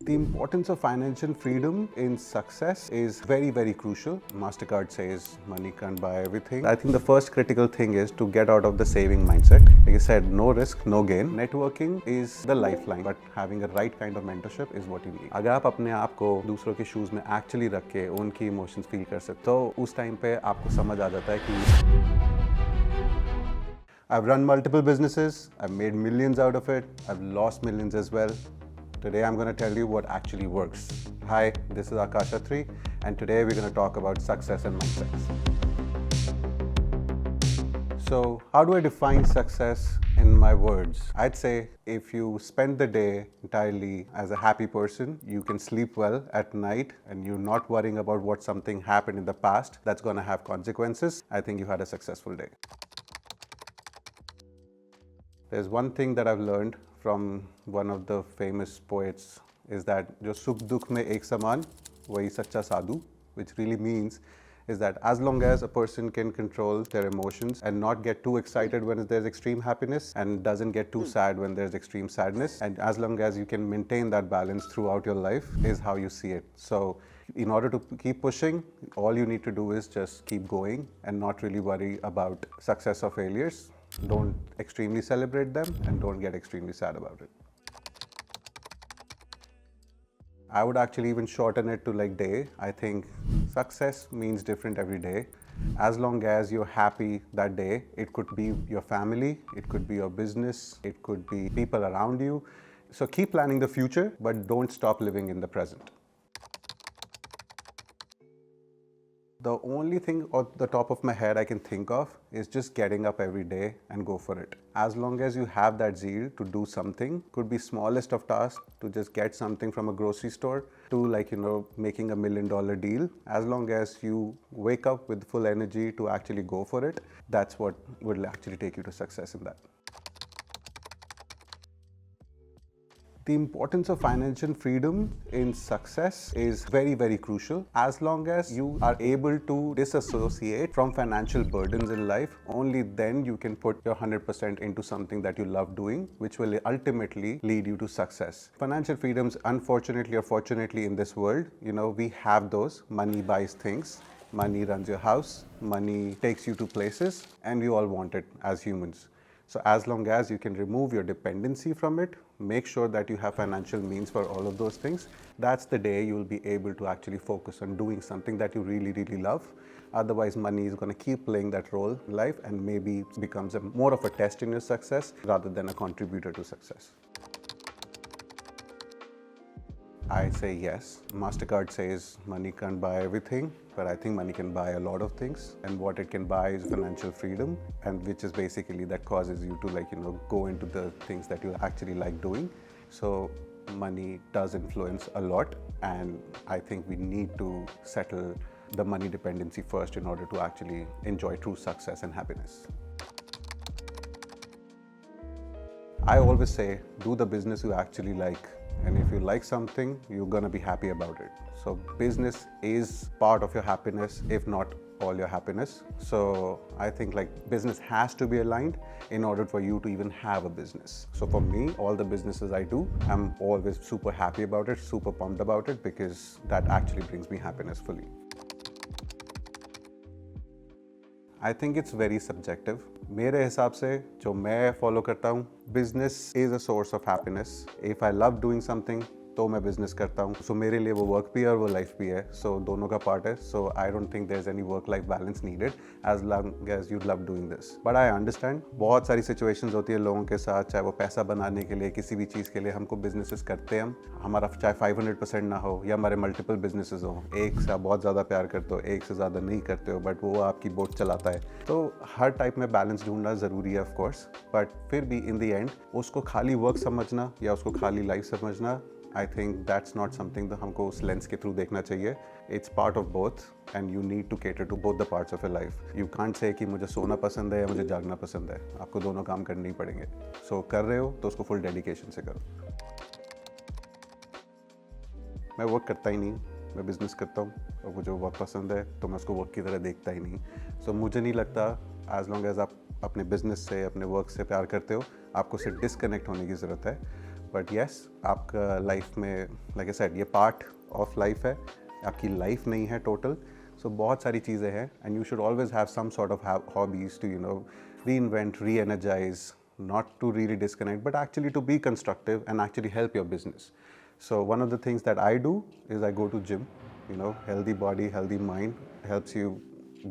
The importance of financial freedom in success is very, very crucial. MasterCard says money can't buy everything. I think the first critical thing is to get out of the saving mindset. Like I said, no risk, no gain. Networking is the lifeline, but having a right kind of mentorship is what you need. अगर आप अपने आप को दूसरों के shoes में actually रख के उनकी इमोशंस फील कर सकते हो तो उस टाइम पे आपको समझ आ जाता है कि I've run multiple businesses, I've made millions out of it, I've lost millions as well. Today I'm going to tell you what actually works. Hi, this is Aakash Attrey, and today we're going to talk about success and mindsets. So, how do I define success in my words? I'd say if you spend the day entirely as a happy person, you can sleep well at night and you're not worrying about what something happened in the past that's going to have consequences, I think you had a successful day. There's one thing that I've learned from one of the famous poets is that जो सुख दुख में एक समान वही सच्चा साधु, which really means is that as long as a person can control their emotions and not get too excited when there's extreme happiness and doesn't get too sad when there's extreme sadness, and as long as you can maintain that balance throughout your life is how you see it. So in order to keep pushing, all you need to do is just keep going and not really worry about success or failures. Don't extremely celebrate them and don't get extremely sad about it. I would actually even shorten it to like day. I think success means different every day. As long as you're happy that day, it could be your family, it could be your business, it could be people around you. So keep planning the future, but don't stop living in the present. The only thing on the top of my head I can think of is just getting up every day and go for it. As long as you have that zeal to do something, could be smallest of tasks, to just get something from a grocery store, to making $1 million deal. As long as you wake up with full energy to actually go for it, that's what will actually take you to success in that. The importance of financial freedom in success is very, very crucial. As long as you are able to disassociate from financial burdens in life, only then you can put your 100% into something that you love doing, which will ultimately lead you to success. Financial freedoms, unfortunately or fortunately in this world, we have those. Money buys things. Money runs your house. Money takes you to places, and we all want it as humans. So as long as you can remove your dependency from it, make sure that you have financial means for all of those things, that's the day you will be able to actually focus on doing something that you really, really love. Otherwise, money is going to keep playing that role in life and maybe becomes more of a test in your success rather than a contributor to success. I say yes. MasterCard says money can't buy everything, but I think money can buy a lot of things. And what it can buy is financial freedom, and which is basically that causes you to go into the things that you actually like doing. So money does influence a lot, and I think we need to settle the money dependency first in order to actually enjoy true success and happiness. I always say, do the business you actually like. And if you like something, you're going to be happy about it. So business is part of your happiness, if not all your happiness. So I think business has to be aligned in order for you to even have a business. So for me, all the businesses I do, I'm always super happy about it, super pumped about it, because that actually brings me happiness fully. I think it's very subjective. मेरे हिसाब से जो मैं follow करता हूँ, business is a source of happiness. If I love doing something, तो मैं business करता हूँ. सो मेरे लिए वो वर्क भी है और वो लाइफ भी है. सो दोनों का पार्ट है. So I don't think there is any work life balance needed as long as you love doing this. But I understand बहुत सारी सिचुएशंस होती है लोगों के साथ, चाहे वो पैसा बनाने के लिए, किसी भी चीज़ के लिए हमको बिजनेसेस करते हैं. हमारा चाहे 500% ना हो या हमारे मल्टीपल बिजनेसेस हो, एक से आप बहुत ज़्यादा प्यार करते हो, एक से ज़्यादा नहीं करते हो, बट वो आपकी बोट चलाता है. तो हर टाइप में बैलेंस ढूंढना ज़रूरी है ऑफ कोर्स. बट फिर भी इन द एंड उसको खाली वर्क समझना या उसको खाली लाइफ समझना, I think that's not something that हमको उस लेंस के थ्रू देखना चाहिए. It's part of both and you need to cater to both the parts of your life. You can't say कि मुझे सोना पसंद है या मुझे जागना पसंद है. आपको दोनों काम करने ही पड़ेंगे. So कर रहे हो तो उसको फुल डेडिकेशन से करो. मैं वर्क करता ही नहीं, मैं बिज़नेस करता हूँ और मुझे वर्क पसंद है तो मैं उसको वर्क की तरह देखता ही नहीं. So मुझे नहीं लगता एज लॉन्ग एज आप अपने बिजनेस से, अपने वर्क से प्यार करते हो, आपको सिर्फ डिसकनेक्ट होने की ज़रूरत है. बट येस आपका लाइफ में लाइक आई सेड ये पार्ट ऑफ लाइफ है, आपकी लाइफ नहीं है टोटल. सो बहुत सारी चीज़ें हैं and you should always have some sort of hobbies to reinvent, re-energize, not to really disconnect, but actually to be constructive and actually help your business. So one of the things that I do is I go to gym. Healthy body, healthy mind helps you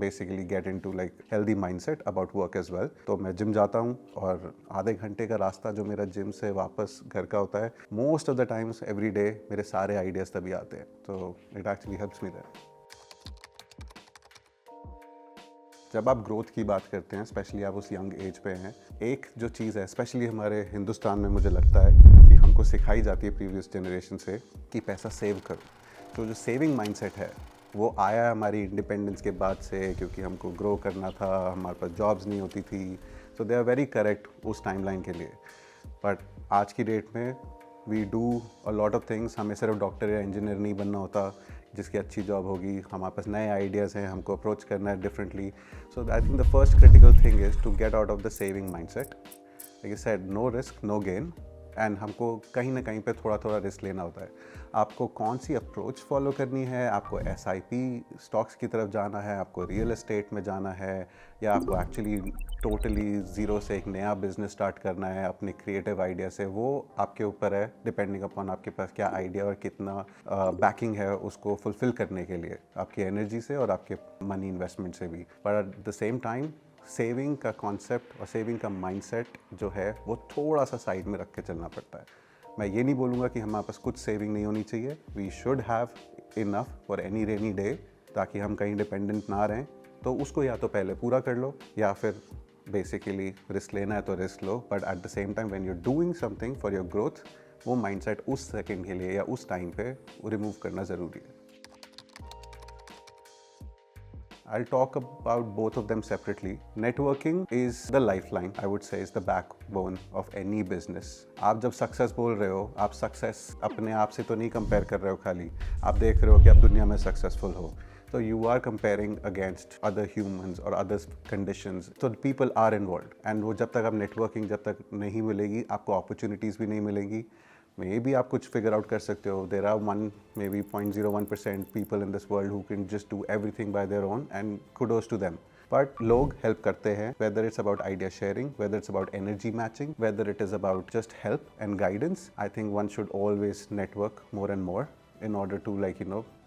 basically get into like healthy mindset about work as well. तो मैं gym जाता हूँ और आधे घंटे का रास्ता जो मेरा जिम से वापस घर का होता है, most of the times every day मेरे सारे ideas तभी आते हैं. तो it actually helps me there. जब आप ग्रोथ की बात करते हैं, स्पेशली आप उस यंग एज पे हैं, एक जो चीज़ है स्पेशली हमारे हिंदुस्तान में मुझे लगता है कि हमको सिखाई जाती है प्रीवियस जनरेशन से कि पैसा सेव करो. तो जो सेविंग माइंडसेट है वो आया हमारी इंडिपेंडेंस के बाद से, क्योंकि हमको ग्रो करना था, हमारे पास जॉब्स नहीं होती थी. So they are very correct उस टाइमलाइन के लिए. बट आज की डेट में we do a lot of things. हमें सिर्फ डॉक्टर या इंजीनियर नहीं बनना होता जिसकी अच्छी जॉब होगी. हमारे पास नए आइडियाज़ हैं, हमको अप्रोच करना है differently. So I think the first critical thing is to get out of the saving mindset. Like I said, no risk no gain. And हमको कहीं ना कहीं पे थोड़ा थोड़ा रिस्क लेना होता है. आपको कौन सी अप्रोच फॉलो करनी है, आपको SIP स्टॉक्स की तरफ जाना है, आपको रियल एस्टेट में जाना है, या आपको एक्चुअली टोटली ज़ीरो से एक नया बिजनेस स्टार्ट करना है अपने क्रिएटिव आइडिया से, वो आपके ऊपर है, डिपेंडिंग अपॉन आपके पास क्या आइडिया और कितना बैकिंग है उसको फुलफ़िल करने के लिए, आपकी एनर्जी से और आपके मनी इन्वेस्टमेंट से भी. But at the same time saving का कॉन्सेप्ट और सेविंग का माइंडसेट जो है वो थोड़ा सा साइड में रख के चलना पड़ता है. मैं ये नहीं बोलूँगा कि हमारे पास कुछ सेविंग नहीं होनी चाहिए. We should have enough for any rainy day, ताकि हम कहीं डिपेंडेंट ना रहें. तो उसको या तो पहले पूरा कर लो, या फिर बेसिकली रिस्क लेना है तो रिस्क लो. But at the same time when you are doing something for your growth, वो माइंडसेट उस सेकंड के लिए या उस टाइम पे रिमूव करना ज़रूरी है. I'll talk about both of them separately. Networking is the lifeline, I would say, is the backbone of any business. आप जब सक्सेस बोल रहे हो, आप सक्सेस अपने आप से तो नहीं कंपेयर कर रहे हो खाली. आप देख रहे हो कि आप दुनिया में सक्सेसफुल हो. So you are comparing against other humans or other conditions. So the people are involved. And वो जब तक आप networking जब तक नहीं मिलेगी, आपको opportunities भी नहीं मिलेंगी. मे बी आप कुछ फिगर आउट कर सकते हो. There are may be 0.01% people in this world who can just do everything by their own, and kudos to them. But लोग हेल्प करते हैं, whether it's about idea sharing, whether it's about energy matching, whether it is about just help and guidance. I think one should always network more and more in order to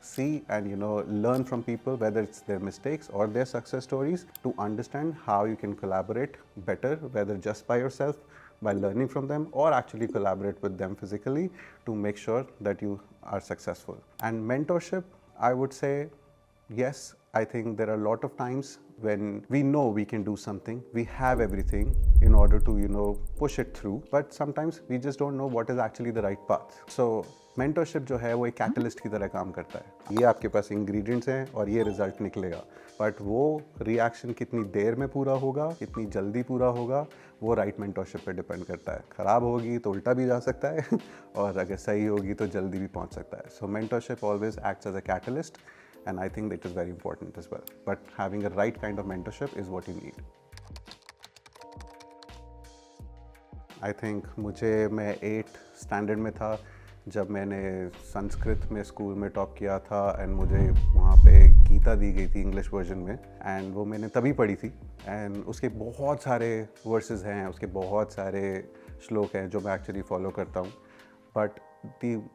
see and learn from people, whether it's their mistakes or their success stories, to understand how you can collaborate better, whether just by yourself, by learning from them, or actually collaborate with them physically to make sure that you are successful. And mentorship, I would say, yes, I think there are a lot of times when we know we can do something, we have everything in order to push it through, but sometimes we just don't know what is actually the right path. So mentorship जो है वो एक catalyst की तरह काम करता है. ये आपके पास इंग्रेडिएंट्स हैं और ये रिजल्ट निकलेगा, बट वो रिएक्शन कितनी देर में पूरा होगा, कितनी जल्दी पूरा होगा, वो राइट मेंटरशिप पे डिपेंड करता है. ख़राब होगी तो उल्टा भी जा सकता है और अगर सही होगी तो जल्दी भी पहुंच सकता है. So mentorship always acts as a catalyst, and I think that is very important as well. But having a right kind of mentorship is what you need. I think मैं 8th स्टैंडर्ड में था जब मैंने संस्कृत में school में top किया था, and मुझे वहाँ पे गीता दी गई थी इंग्लिश वर्जन में, एंड वो मैंने तभी पढ़ी थी. एंड उसके बहुत सारे वर्सेस हैं, उसके बहुत सारे श्लोक हैं जो मैं एक्चुअली फॉलो करता हूँ. बट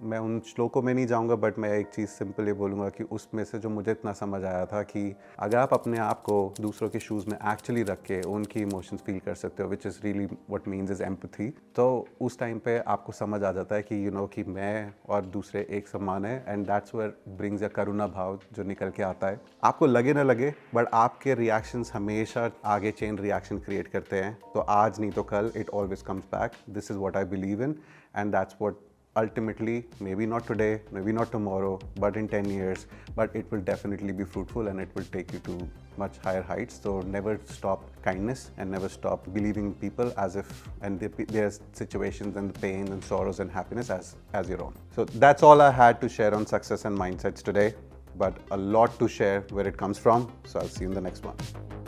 मैं उन श्लोकों में नहीं जाऊंगा, बट मैं एक चीज़ सिंपल ये बोलूँगा कि उसमें से जो मुझे इतना समझ आया था कि अगर आप अपने आप को दूसरों के शूज़ में एक्चुअली रख के उनकी इमोशंस फील कर सकते हो, which is really what means is empathy, तो उस टाइम पे आपको समझ आ जाता है कि कि मैं और दूसरे एक समान है. And that's where brings a करुणा भाव जो निकल के आता है. आपको लगे ना लगे, बट आपके रिएक्शंस हमेशा आगे चेन रिएक्शन क्रिएट करते हैं. तो आज नहीं तो call it always comes back. This is what I believe in, and that's what ultimately, maybe not today, maybe not tomorrow, but in 10 years, but it will definitely be fruitful and it will take you to much higher heights. So never stop kindness and never stop believing in people as if, and their situations and the pain and sorrows and happiness as your own. So that's all I had to share on success and mindsets today, but a lot to share where it comes from. So I'll see you in the next one.